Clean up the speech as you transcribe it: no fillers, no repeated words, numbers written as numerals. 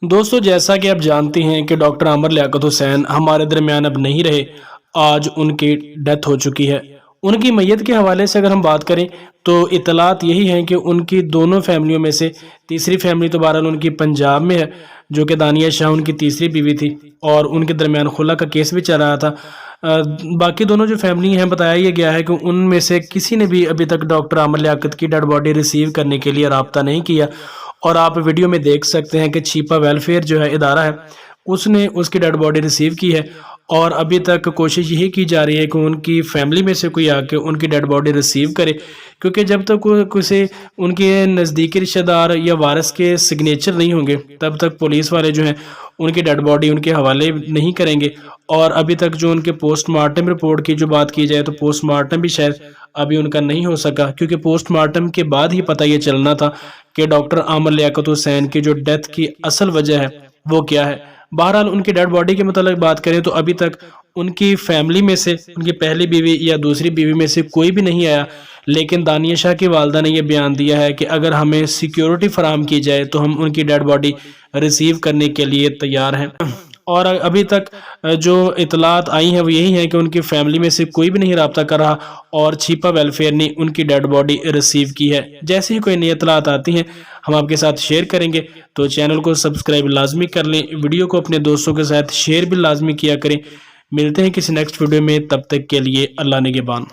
دوستو جیسا کہ آپ جانتے ہیں کہ ڈاکٹر عامر لیاقت حسین ہمارے درمیان اب نہیں رہے، آج ان کی ڈیتھ ہو چکی ہے۔ ان کی میت کے حوالے سے اگر ہم بات کریں تو اطلاعات یہی ہیں کہ ان کی دونوں فیملیوں میں سے تیسری فیملی تو بہرحال ان کی پنجاب میں ہے، جو کہ دانیہ شاہ ان کی تیسری بیوی تھی اور ان کے درمیان خلا کا کیس بھی چل رہا تھا۔ باقی دونوں جو فیملی ہیں، بتایا یہ گیا ہے کہ ان میں سے کسی نے بھی ابھی تک ڈاکٹر عامر لیاقت کی ڈیڈ باڈی ریسیو کرنے کے لیے رابطہ نہیں کیا، اور آپ ویڈیو میں دیکھ سکتے ہیں کہ چھیپا ویلفیئر جو ہے ادارہ ہے، اس نے اس کی ڈیڈ باڈی ریسیو کی ہے، اور ابھی تک کوشش یہی کی جا رہی ہے کہ ان کی فیملی میں سے کوئی آ کے ان کی ڈیڈ باڈی ریسیو کرے، کیونکہ جب تک کسی ان کے نزدیکی رشتہ دار یا وارث کے سگنیچر نہیں ہوں گے تب تک پولیس والے جو ہیں ان کی ڈیڈ باڈی ان کے حوالے نہیں کریں گے۔ اور ابھی تک جو ان کے پوسٹ مارٹم رپورٹ کی جو بات کی جائے تو پوسٹ مارٹم بھی شاید ابھی ان کا نہیں ہو سکا، کیونکہ پوسٹ مارٹم کے بعد ہی پتہ یہ چلنا تھا کہ ڈاکٹر عامر لیاقت حسین کی جو ڈیتھ کی اصل وجہ ہے وہ کیا ہے۔ بہرحال ان کی ڈیڈ باڈی کے متعلق بات کریں تو ابھی تک ان کی فیملی میں سے ان کی پہلی بیوی یا دوسری بیوی میں سے کوئی بھی نہیں آیا، لیکن دانیہ شاہ کی والدہ نے یہ بیان دیا ہے کہ اگر ہمیں سیکیورٹی فراہم کی جائے تو ہم ان کی ڈیڈ باڈی ریسیو کرنے کے لیے تیار ہیں۔ اور ابھی تک جو اطلاعات آئی ہیں وہ یہی ہیں کہ ان کی فیملی میں سے کوئی بھی نہیں رابطہ کر رہا، اور چھیپا ویلفیئر نے ان کی ڈیڈ باڈی ریسیو کی ہے۔ جیسے ہی کوئی نئی اطلاعات آتی ہیں ہم آپ کے ساتھ شیئر کریں گے، تو چینل کو سبسکرائب لازمی کر لیں، ویڈیو کو اپنے دوستوں کے ساتھ شیئر بھی لازمی کیا کریں۔ ملتے ہیں کسی نیکسٹ ویڈیو میں، تب تک کے لیے اللہ نگہبان۔